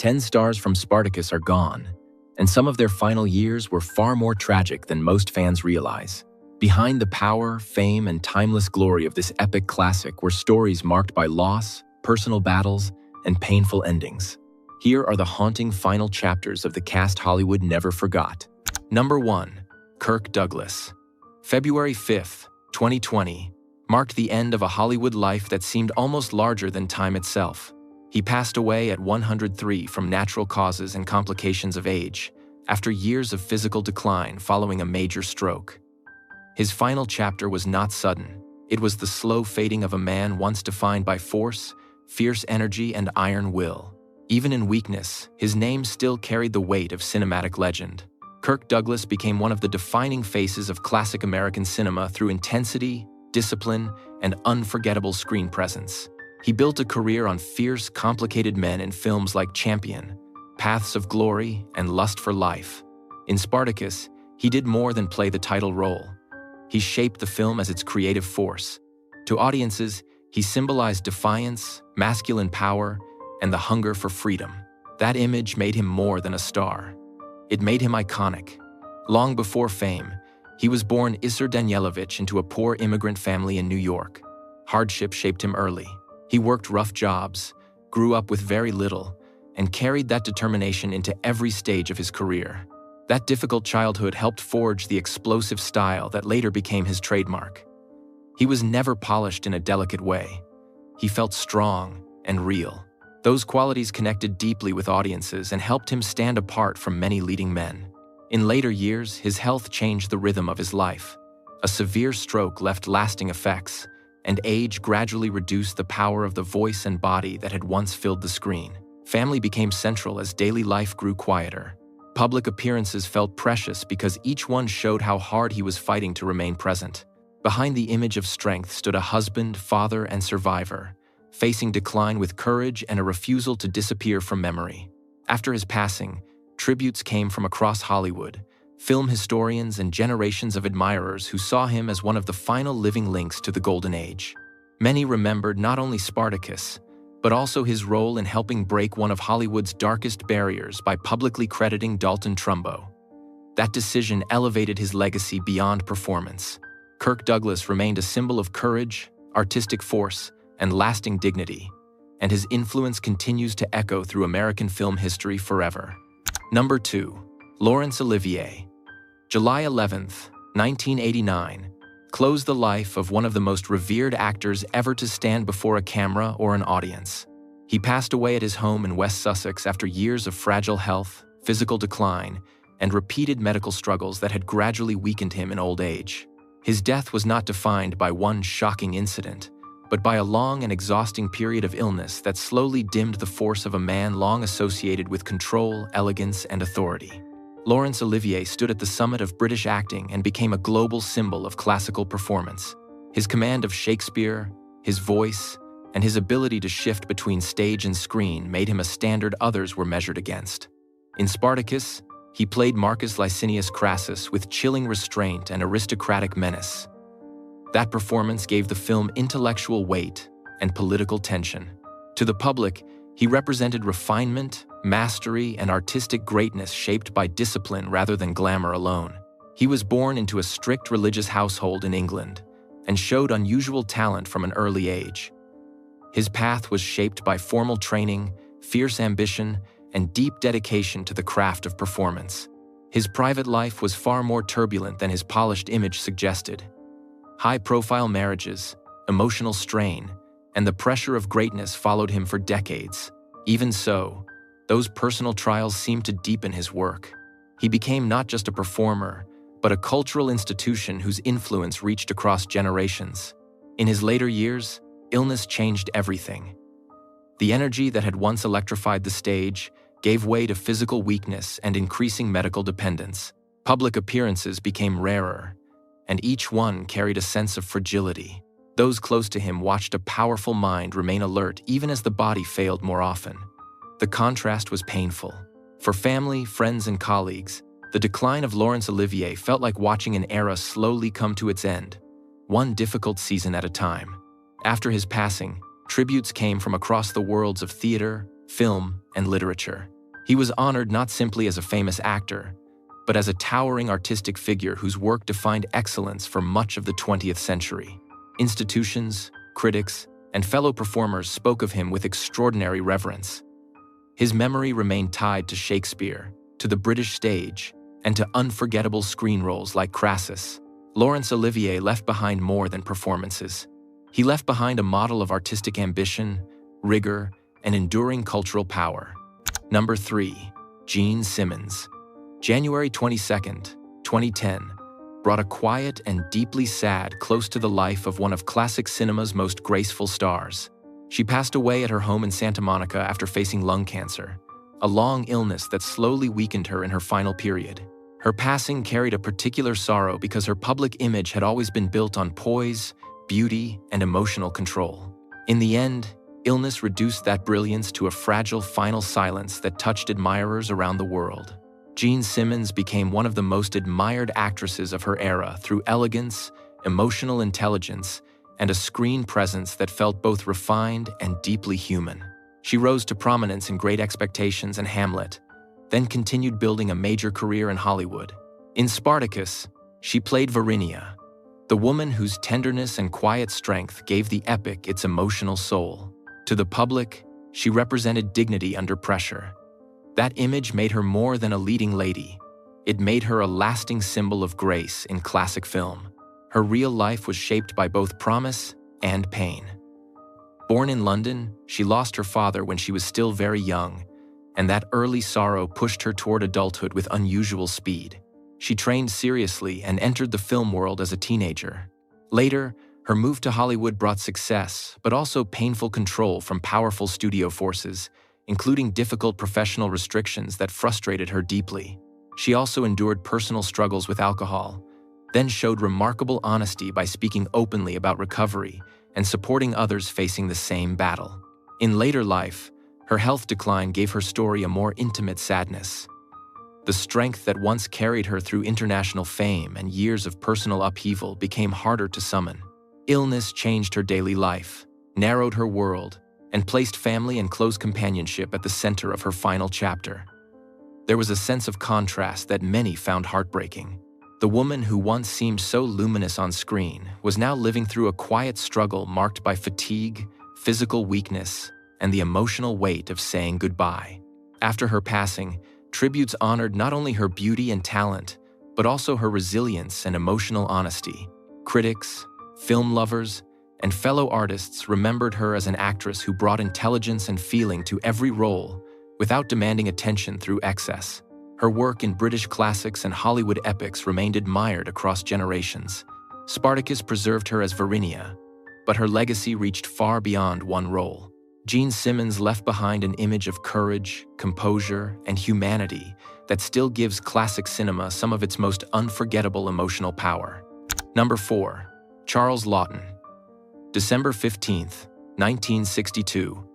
10 stars from Spartacus are gone, and some of their final years were far more tragic than most fans realize. Behind the power, fame, and timeless glory of this epic classic were stories marked by loss, personal battles, and painful endings. Here are the haunting final chapters of the cast Hollywood never forgot. Number 1. Kirk Douglas. February 5th, 2020, marked the end of a Hollywood life that seemed almost larger than time itself. He passed away at 103 from natural causes and complications of age, after years of physical decline following a major stroke. His final chapter was not sudden. It was the slow fading of a man once defined by force, fierce energy, and iron will. Even in weakness, his name still carried the weight of cinematic legend. Kirk Douglas became one of the defining faces of classic American cinema through intensity, discipline, and unforgettable screen presence. He built a career on fierce, complicated men in films like Champion, Paths of Glory, and Lust for Life. In Spartacus, he did more than play the title role. He shaped the film as its creative force. To audiences, he symbolized defiance, masculine power, and the hunger for freedom. That image made him more than a star. It made him iconic. Long before fame, he was born Isser Danielovich into a poor immigrant family in New York. Hardship shaped him early. He worked rough jobs, grew up with very little, and carried that determination into every stage of his career. That difficult childhood helped forge the explosive style that later became his trademark. He was never polished in a delicate way. He felt strong and real. Those qualities connected deeply with audiences and helped him stand apart from many leading men. In later years, his health changed the rhythm of his life. A severe stroke left lasting effects, and age gradually reduced the power of the voice and body that had once filled the screen. Family became central as daily life grew quieter. Public appearances felt precious because each one showed how hard he was fighting to remain present. Behind the image of strength stood a husband, father, and survivor, facing decline with courage and a refusal to disappear from memory. After his passing, tributes came from across Hollywood, film historians and generations of admirers who saw him as one of the final living links to the Golden Age. Many remembered not only Spartacus, but also his role in helping break one of Hollywood's darkest barriers by publicly crediting Dalton Trumbo. That decision elevated his legacy beyond performance. Kirk Douglas remained a symbol of courage, artistic force, and lasting dignity, and his influence continues to echo through American film history forever. Number 2. Laurence Olivier. July 11th, 1989, closed the life of one of the most revered actors ever to stand before a camera or an audience. He passed away at his home in West Sussex after years of fragile health, physical decline, and repeated medical struggles that had gradually weakened him in old age. His death was not defined by one shocking incident, but by a long and exhausting period of illness that slowly dimmed the force of a man long associated with control, elegance, and authority. Laurence Olivier stood at the summit of British acting and became a global symbol of classical performance. His command of Shakespeare, his voice, and his ability to shift between stage and screen made him a standard others were measured against. In Spartacus, he played Marcus Licinius Crassus with chilling restraint and aristocratic menace. That performance gave the film intellectual weight and political tension. To the public, he represented refinement, mastery, and artistic greatness shaped by discipline rather than glamour alone. He was born into a strict religious household in England and showed unusual talent from an early age. His path was shaped by formal training, fierce ambition, and deep dedication to the craft of performance. His private life was far more turbulent than his polished image suggested. High-profile marriages, emotional strain, and the pressure of greatness followed him for decades. Even so, those personal trials seemed to deepen his work. He became not just a performer, but a cultural institution whose influence reached across generations. In his later years, illness changed everything. The energy that had once electrified the stage gave way to physical weakness and increasing medical dependence. Public appearances became rarer, and each one carried a sense of fragility. Those close to him watched a powerful mind remain alert even as the body failed more often. The contrast was painful. For family, friends, and colleagues, the decline of Laurence Olivier felt like watching an era slowly come to its end, one difficult season at a time. After his passing, tributes came from across the worlds of theater, film, and literature. He was honored not simply as a famous actor, but as a towering artistic figure whose work defined excellence for much of the 20th century. Institutions, critics, and fellow performers spoke of him with extraordinary reverence. His memory remained tied to Shakespeare, to the British stage, and to unforgettable screen roles like Crassus. Laurence Olivier left behind more than performances. He left behind a model of artistic ambition, rigor, and enduring cultural power. Number 3. Gene Simmons. January 22nd, 2010, brought a quiet and deeply sad close to the life of one of classic cinema's most graceful stars. She passed away at her home in Santa Monica after facing lung cancer, a long illness that slowly weakened her in her final period. Her passing carried a particular sorrow because her public image had always been built on poise, beauty, and emotional control. In the end, illness reduced that brilliance to a fragile final silence that touched admirers around the world. Gene Simmons became one of the most admired actresses of her era through elegance, emotional intelligence, and a screen presence that felt both refined and deeply human. She rose to prominence in Great Expectations and Hamlet, then continued building a major career in Hollywood. In Spartacus, she played Varinia, the woman whose tenderness and quiet strength gave the epic its emotional soul. To the public, she represented dignity under pressure. That image made her more than a leading lady. It made her a lasting symbol of grace in classic film. Her real life was shaped by both promise and pain. Born in London, she lost her father when she was still very young, and that early sorrow pushed her toward adulthood with unusual speed. She trained seriously and entered the film world as a teenager. Later, her move to Hollywood brought success, but also painful control from powerful studio forces, including difficult professional restrictions that frustrated her deeply. She also endured personal struggles with alcohol, then showed remarkable honesty by speaking openly about recovery and supporting others facing the same battle. In later life, her health decline gave her story a more intimate sadness. The strength that once carried her through international fame and years of personal upheaval became harder to summon. Illness changed her daily life, narrowed her world, and placed family and close companionship at the center of her final chapter. There was a sense of contrast that many found heartbreaking. The woman who once seemed so luminous on screen was now living through a quiet struggle marked by fatigue, physical weakness, and the emotional weight of saying goodbye. After her passing, tributes honored not only her beauty and talent, but also her resilience and emotional honesty. Critics, film lovers, and fellow artists remembered her as an actress who brought intelligence and feeling to every role without demanding attention through excess. Her work in British classics and Hollywood epics remained admired across generations. Spartacus preserved her as Varinia, but her legacy reached far beyond one role. Gene Simmons left behind an image of courage, composure, and humanity that still gives classic cinema some of its most unforgettable emotional power. Number 4. Charles Laughton. December 15th, 1962,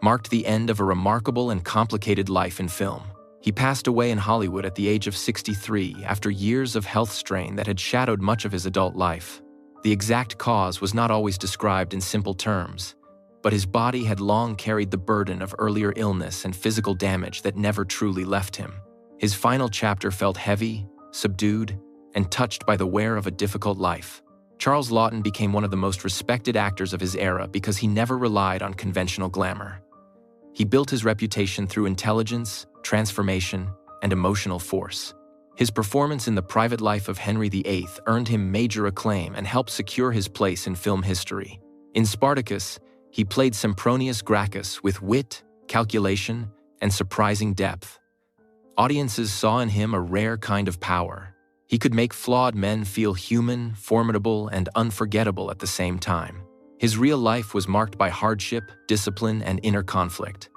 marked the end of a remarkable and complicated life in film. He passed away in Hollywood at the age of 63 after years of health strain that had shadowed much of his adult life. The exact cause was not always described in simple terms, but his body had long carried the burden of earlier illness and physical damage that never truly left him. His final chapter felt heavy, subdued, and touched by the wear of a difficult life. Charles Laughton became one of the most respected actors of his era because he never relied on conventional glamour. He built his reputation through intelligence, transformation, and emotional force. His performance in The Private Life of Henry VIII earned him major acclaim and helped secure his place in film history. In Spartacus, he played Sempronius Gracchus with wit, calculation, and surprising depth. Audiences saw in him a rare kind of power. He could make flawed men feel human, formidable, and unforgettable at the same time. His real life was marked by hardship, discipline, and inner conflict.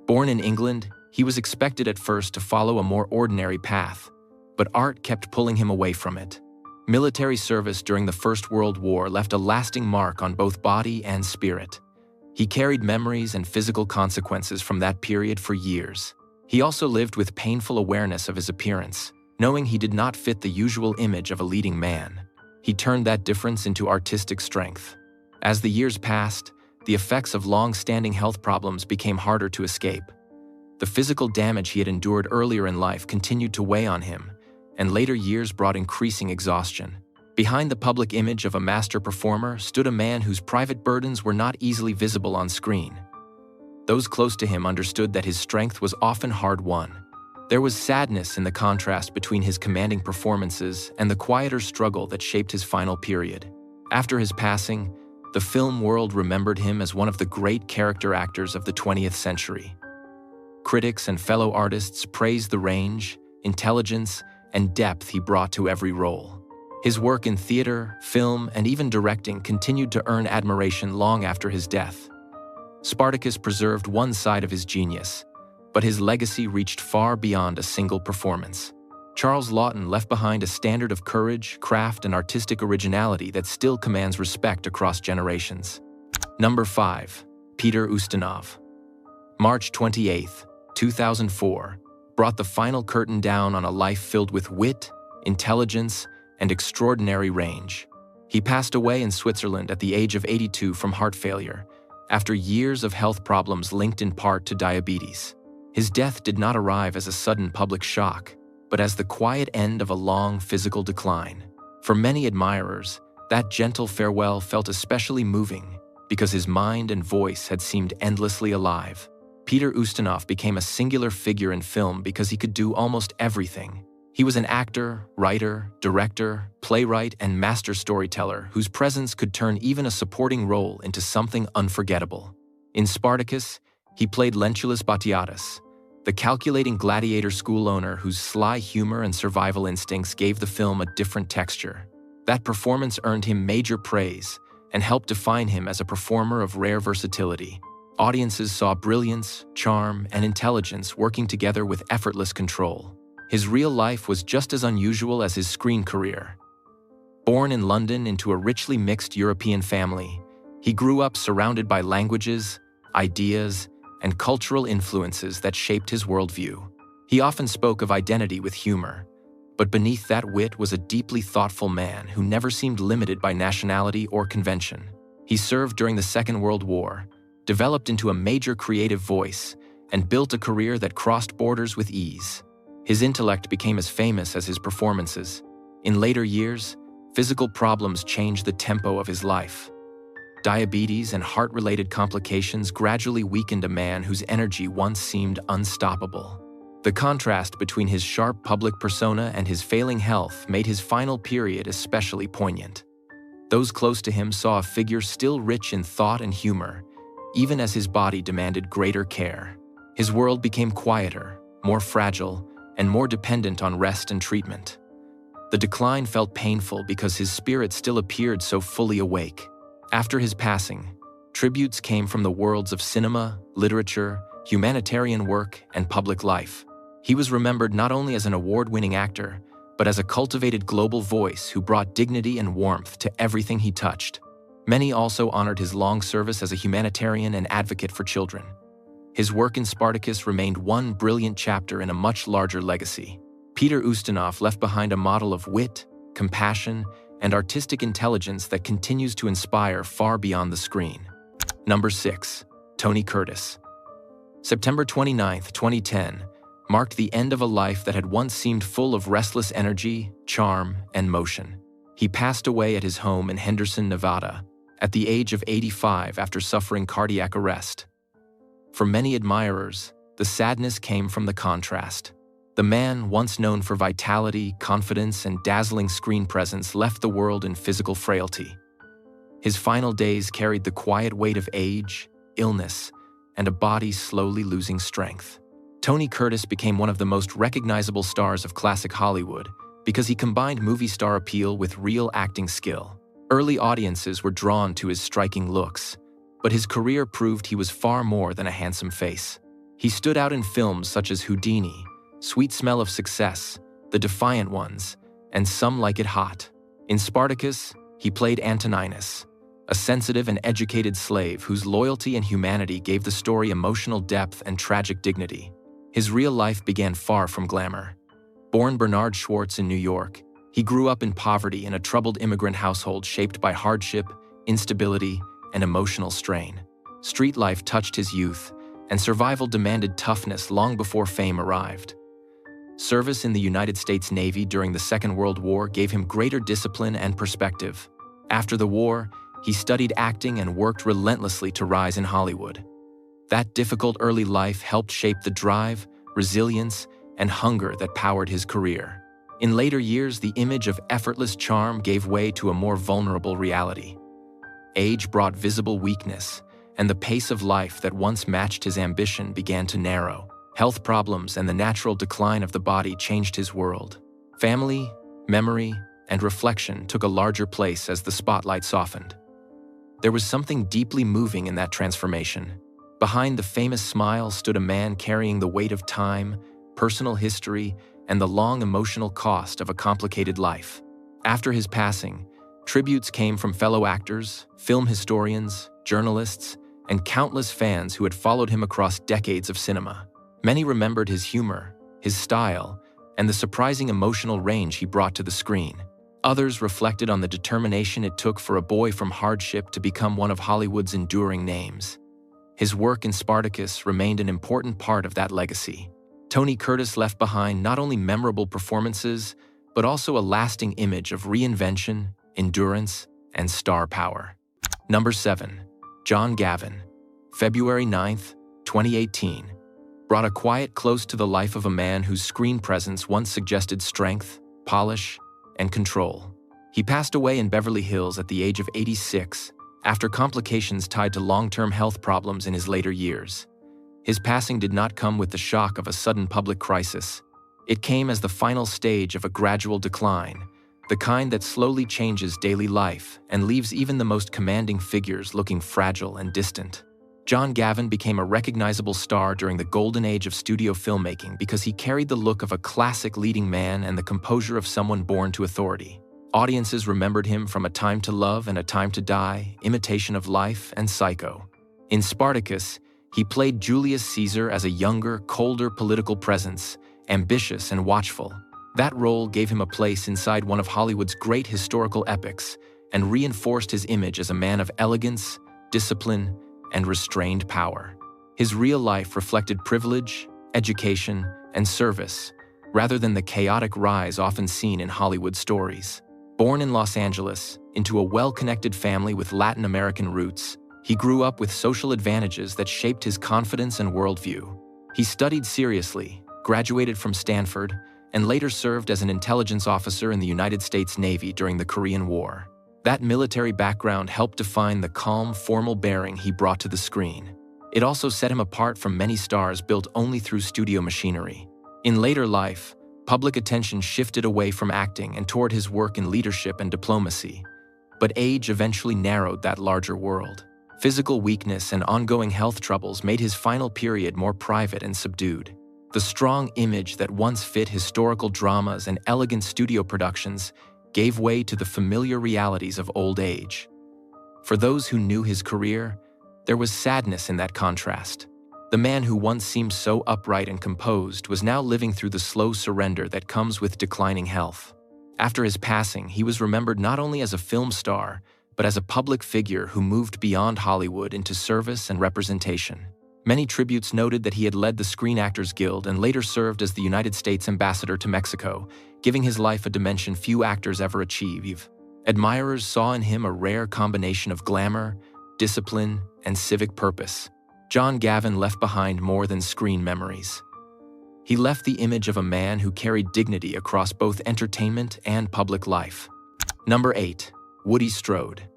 Born in England, he was expected at first to follow a more ordinary path, but art kept pulling him away from it. Military service during the First World War left a lasting mark on both body and spirit. He carried memories and physical consequences from that period for years. He also lived with painful awareness of his appearance, knowing he did not fit the usual image of a leading man. He turned that difference into artistic strength. As the years passed, the effects of long-standing health problems became harder to escape. The physical damage he had endured earlier in life continued to weigh on him, and later years brought increasing exhaustion. Behind the public image of a master performer stood a man whose private burdens were not easily visible on screen. Those close to him understood that his strength was often hard-won. There was sadness in the contrast between his commanding performances and the quieter struggle that shaped his final period. After his passing, the film world remembered him as one of the great character actors of the 20th century. Critics and fellow artists praised the range, intelligence, and depth he brought to every role. His work in theater, film, and even directing continued to earn admiration long after his death. Spartacus preserved one side of his genius, but his legacy reached far beyond a single performance. Charles Laughton left behind a standard of courage, craft, and artistic originality that still commands respect across generations. Number 5. Peter Ustinov. March 28, 2004, brought the final curtain down on a life filled with wit, intelligence, and extraordinary range. He passed away in Switzerland at the age of 82 from heart failure, after years of health problems linked in part to diabetes. His death did not arrive as a sudden public shock, but as the quiet end of a long physical decline. For many admirers, that gentle farewell felt especially moving because his mind and voice had seemed endlessly alive. Peter Ustinov became a singular figure in film because he could do almost everything. He was an actor, writer, director, playwright, and master storyteller whose presence could turn even a supporting role into something unforgettable. In Spartacus, he played Lentulus Batiatus, the calculating gladiator school owner whose sly humor and survival instincts gave the film a different texture. That performance earned him major praise and helped define him as a performer of rare versatility. Audiences saw brilliance, charm, and intelligence working together with effortless control. His real life was just as unusual as his screen career. Born in London into a richly mixed European family, he grew up surrounded by languages, ideas, and cultural influences that shaped his worldview. He often spoke of identity with humor, but beneath that wit was a deeply thoughtful man who never seemed limited by nationality or convention. He served during the Second World War, developed into a major creative voice, and built a career that crossed borders with ease. His intellect became as famous as his performances. In later years, physical problems changed the tempo of his life. Diabetes and heart-related complications gradually weakened a man whose energy once seemed unstoppable. The contrast between his sharp public persona and his failing health made his final period especially poignant. Those close to him saw a figure still rich in thought and humor, even as his body demanded greater care. His world became quieter, more fragile, and more dependent on rest and treatment. The decline felt painful because his spirit still appeared so fully awake. After his passing, tributes came from the worlds of cinema, literature, humanitarian work, and public life. He was remembered not only as an award-winning actor, but as a cultivated global voice who brought dignity and warmth to everything he touched. Many also honored his long service as a humanitarian and advocate for children. His work in Spartacus remained one brilliant chapter in a much larger legacy. Peter Ustinov left behind a model of wit, compassion, and artistic intelligence that continues to inspire far beyond the screen. Number 6. Tony Curtis. September 29, 2010, marked the end of a life that had once seemed full of restless energy, charm, and motion. He passed away at his home in Henderson, Nevada, at the age of 85 after suffering cardiac arrest. For many admirers, the sadness came from the contrast. The man, once known for vitality, confidence, and dazzling screen presence, left the world in physical frailty. His final days carried the quiet weight of age, illness, and a body slowly losing strength. Tony Curtis became one of the most recognizable stars of classic Hollywood because he combined movie star appeal with real acting skill. Early audiences were drawn to his striking looks, but his career proved he was far more than a handsome face. He stood out in films such as Houdini, Sweet Smell of Success, The Defiant Ones, and Some Like It Hot. In Spartacus, he played Antoninus, a sensitive and educated slave whose loyalty and humanity gave the story emotional depth and tragic dignity. His real life began far from glamour. Born Bernard Schwartz in New York, he grew up in poverty in a troubled immigrant household shaped by hardship, instability, and emotional strain. Street life touched his youth, and survival demanded toughness long before fame arrived. Service in the United States Navy during the Second World War gave him greater discipline and perspective. After the war, he studied acting and worked relentlessly to rise in Hollywood. That difficult early life helped shape the drive, resilience, and hunger that powered his career. In later years, the image of effortless charm gave way to a more vulnerable reality. Age brought visible weakness, and the pace of life that once matched his ambition began to narrow. Health problems and the natural decline of the body changed his world. Family, memory, and reflection took a larger place as the spotlight softened. There was something deeply moving in that transformation. Behind the famous smile stood a man carrying the weight of time, personal history, and the long emotional cost of a complicated life. After his passing, tributes came from fellow actors, film historians, journalists, and countless fans who had followed him across decades of cinema. Many remembered his humor, his style, and the surprising emotional range he brought to the screen. Others reflected on the determination it took for a boy from hardship to become one of Hollywood's enduring names. His work in Spartacus remained an important part of that legacy. Tony Curtis left behind not only memorable performances, but also a lasting image of reinvention, endurance, and star power. Number 7. John Gavin, February 9, 2018, brought a quiet close to the life of a man whose screen presence once suggested strength, polish, and control. He passed away in Beverly Hills at the age of 86 after complications tied to long-term health problems in his later years. His passing did not come with the shock of a sudden public crisis. It came as the final stage of a gradual decline, the kind that slowly changes daily life and leaves even the most commanding figures looking fragile and distant. John Gavin became a recognizable star during the golden age of studio filmmaking because he carried the look of a classic leading man and the composure of someone born to authority. Audiences remembered him from A Time to Love and A Time to Die, Imitation of Life, and Psycho. In Spartacus, he played Julius Caesar as a younger, colder political presence, ambitious and watchful. That role gave him a place inside one of Hollywood's great historical epics and reinforced his image as a man of elegance, discipline, and restrained power. His real life reflected privilege, education, and service, rather than the chaotic rise often seen in Hollywood stories. Born in Los Angeles, into a well-connected family with Latin American roots, he grew up with social advantages that shaped his confidence and worldview. He studied seriously, graduated from Stanford, and later served as an intelligence officer in the United States Navy during the Korean War. That military background helped define the calm, formal bearing he brought to the screen. It also set him apart from many stars built only through studio machinery. In later life, public attention shifted away from acting and toward his work in leadership and diplomacy. But age eventually narrowed that larger world. Physical weakness and ongoing health troubles made his final period more private and subdued. The strong image that once fit historical dramas and elegant studio productions gave way to the familiar realities of old age. For those who knew his career, there was sadness in that contrast. The man who once seemed so upright and composed was now living through the slow surrender that comes with declining health. After his passing, he was remembered not only as a film star, but as a public figure who moved beyond Hollywood into service and representation. Many tributes noted that he had led the Screen Actors Guild and later served as the United States ambassador to Mexico, giving his life a dimension few actors ever achieve. Admirers saw in him a rare combination of glamour, discipline, and civic purpose. John Gavin left behind more than screen memories. He left the image of a man who carried dignity across both entertainment and public life. Number 8. Woody Strode.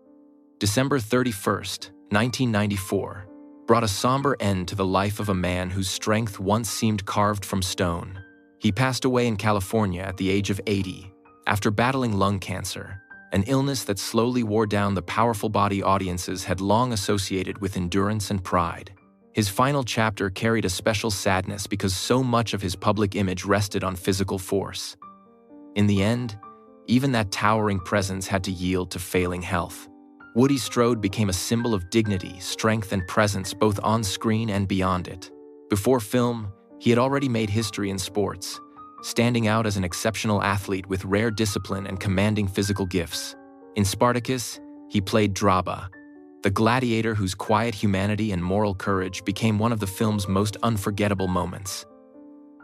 December 31st, 1994. Brought a somber end to the life of a man whose strength once seemed carved from stone. He passed away in California at the age of 80 after battling lung cancer, an illness that slowly wore down the powerful body audiences had long associated with endurance and pride. His final chapter carried a special sadness because so much of his public image rested on physical force. In the end, even that towering presence had to yield to failing health. Woody Strode became a symbol of dignity, strength, and presence both on screen and beyond it. Before film, he had already made history in sports, standing out as an exceptional athlete with rare discipline and commanding physical gifts. In Spartacus, he played Draba, The gladiator whose quiet humanity and moral courage became one of the film's most unforgettable moments.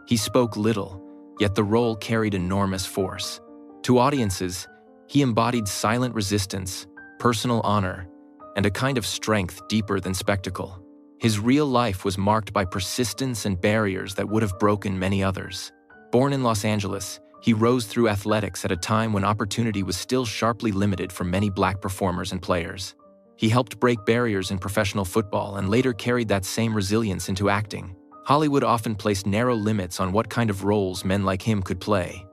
He spoke little, yet the role carried enormous force. To audiences, he embodied silent resistance, personal honor, and a kind of strength deeper than spectacle. His real life was marked by persistence and barriers that would have broken many others. Born in Los Angeles, he rose through athletics at a time when opportunity was still sharply limited for many Black performers and players. He helped break barriers in professional football and later carried that same resilience into acting. Hollywood often placed narrow limits on what kind of roles men like him could play,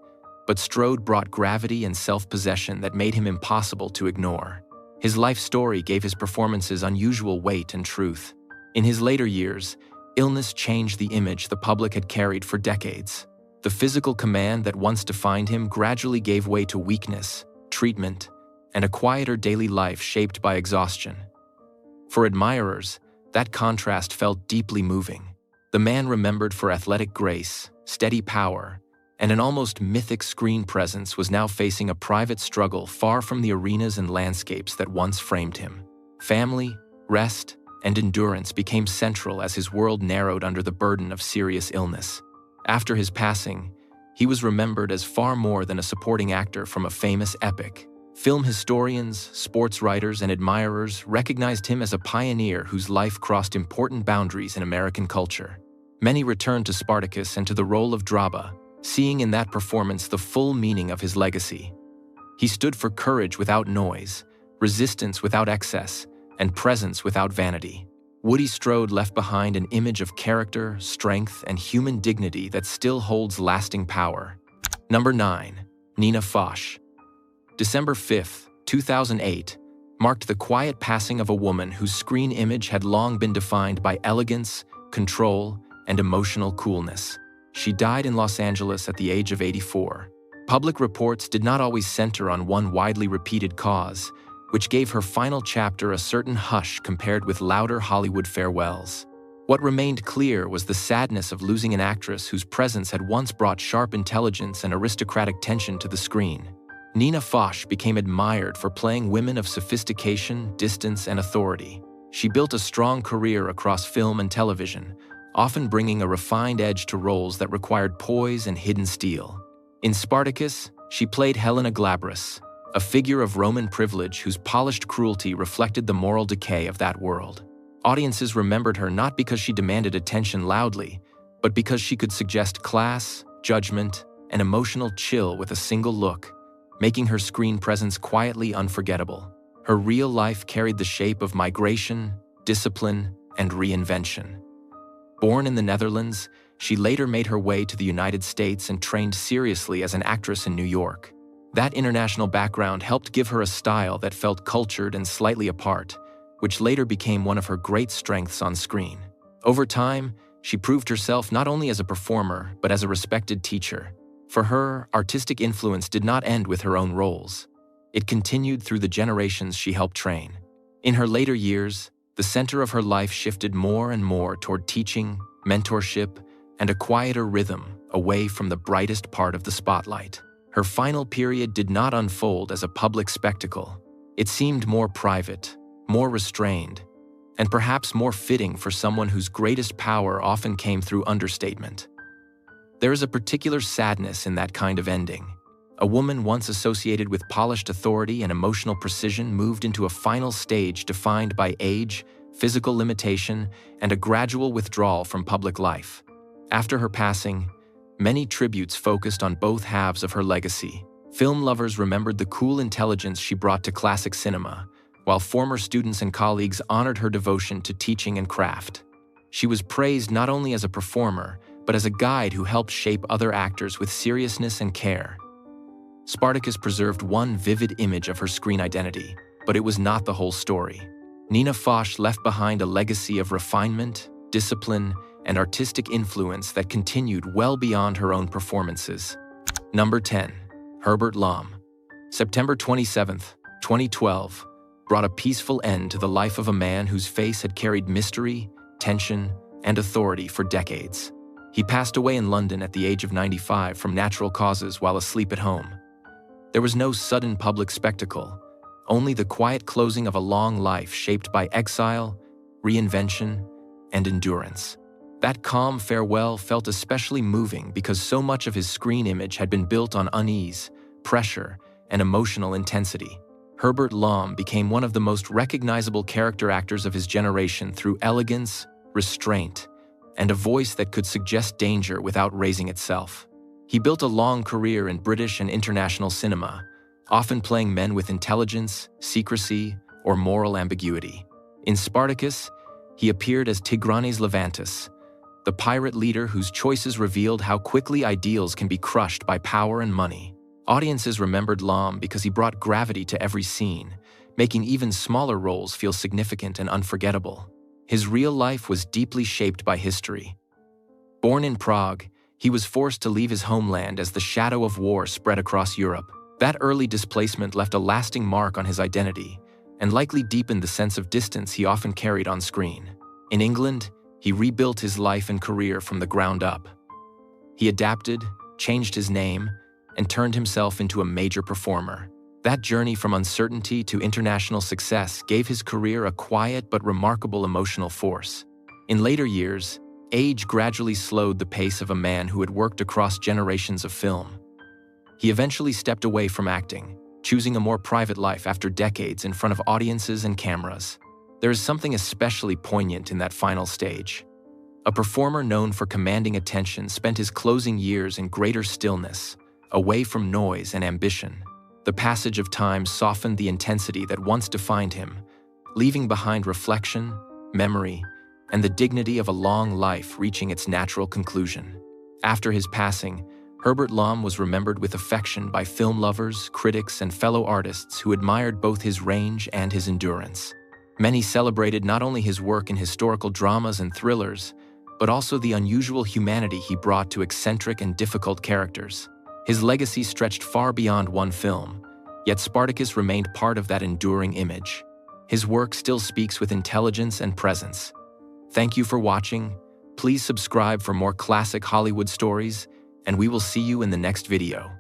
but Strode brought gravity and self-possession that made him impossible to ignore. His life story gave his performances unusual weight and truth. In his later years, illness changed the image the public had carried for decades. The physical command that once defined him gradually gave way to weakness, treatment, and a quieter daily life shaped by exhaustion. For admirers, that contrast felt deeply moving. The man remembered for athletic grace, steady power, and an almost mythic screen presence was now facing a private struggle far from the arenas and landscapes that once framed him. Family, rest, and endurance became central as his world narrowed under the burden of serious illness. After his passing, he was remembered as far more than a supporting actor from a famous epic. Film historians, sports writers, and admirers recognized him as a pioneer whose life crossed important boundaries in American culture. Many returned to Spartacus and to the role of Draba, seeing in that performance the full meaning of his legacy. He stood for courage without noise, resistance without excess, and presence without vanity. Woody Strode left behind an image of character, strength, and human dignity that still holds lasting power. Number 9. Nina Foch. December 5, 2008, marked the quiet passing of a woman whose screen image had long been defined by elegance, control, and emotional coolness. She died in Los Angeles at the age of 84. Public reports did not always center on one widely repeated cause, which gave her final chapter a certain hush compared with louder Hollywood farewells. What remained clear was the sadness of losing an actress whose presence had once brought sharp intelligence and aristocratic tension to the screen. Nina Foch became admired for playing women of sophistication, distance, and authority. She built a strong career across film and television, often bringing a refined edge to roles that required poise and hidden steel. In Spartacus, she played Helena Glabrus, a figure of Roman privilege whose polished cruelty reflected the moral decay of that world. Audiences remembered her not because she demanded attention loudly, but because she could suggest class, judgment, and emotional chill with a single look, making her screen presence quietly unforgettable. Her real life carried the shape of migration, discipline, and reinvention. Born in the Netherlands, she later made her way to the United States and trained seriously as an actress in New York. That international background helped give her a style that felt cultured and slightly apart, which later became one of her great strengths on screen. Over time, she proved herself not only as a performer, but as a respected teacher. For her, artistic influence did not end with her own roles. It continued through the generations she helped train. In her later years, the center of her life shifted more and more toward teaching, mentorship, and a quieter rhythm away from the brightest part of the spotlight. Her final period did not unfold as a public spectacle. It seemed more private, more restrained, and perhaps more fitting for someone whose greatest power often came through understatement. There is a particular sadness in that kind of ending. A woman once associated with polished authority and emotional precision moved into a final stage defined by age, physical limitation, and a gradual withdrawal from public life. After her passing, many tributes focused on both halves of her legacy. Film lovers remembered the cool intelligence she brought to classic cinema, while former students and colleagues honored her devotion to teaching and craft. She was praised not only as a performer, but as a guide who helped shape other actors with seriousness and care. Spartacus preserved one vivid image of her screen identity, but it was not the whole story. Nina Foch left behind a legacy of refinement, discipline, and artistic influence that continued well beyond her own performances. Number 10. Herbert Lom. September 27, 2012, brought a peaceful end to the life of a man whose face had carried mystery, tension, and authority for decades. He passed away in London at the age of 95 from natural causes while asleep at home. There was no sudden public spectacle, only the quiet closing of a long life shaped by exile, reinvention, and endurance. That calm farewell felt especially moving because so much of his screen image had been built on unease, pressure, and emotional intensity. Herbert Lom became one of the most recognizable character actors of his generation through elegance, restraint, and a voice that could suggest danger without raising itself. He built a long career in British and international cinema, often playing men with intelligence, secrecy, or moral ambiguity. In Spartacus, he appeared as Tigranes Levantus, the pirate leader whose choices revealed how quickly ideals can be crushed by power and money. Audiences remembered Lom because he brought gravity to every scene, making even smaller roles feel significant and unforgettable. His real life was deeply shaped by history. Born in Prague, he was forced to leave his homeland as the shadow of war spread across Europe. That early displacement left a lasting mark on his identity and likely deepened the sense of distance he often carried on screen. In England, he rebuilt his life and career from the ground up. He adapted, changed his name, and turned himself into a major performer. That journey from uncertainty to international success gave his career a quiet but remarkable emotional force. In later years, age gradually slowed the pace of a man who had worked across generations of film. He eventually stepped away from acting, choosing a more private life after decades in front of audiences and cameras. There is something especially poignant in that final stage. A performer known for commanding attention spent his closing years in greater stillness, away from noise and ambition. The passage of time softened the intensity that once defined him, leaving behind reflection, memory, and the dignity of a long life reaching its natural conclusion. After his passing, Herbert Lom was remembered with affection by film lovers, critics, and fellow artists who admired both his range and his endurance. Many celebrated not only his work in historical dramas and thrillers, but also the unusual humanity he brought to eccentric and difficult characters. His legacy stretched far beyond one film, yet Spartacus remained part of that enduring image. His work still speaks with intelligence and presence. Thank you for watching. Please subscribe for more classic Hollywood stories, and we will see you in the next video.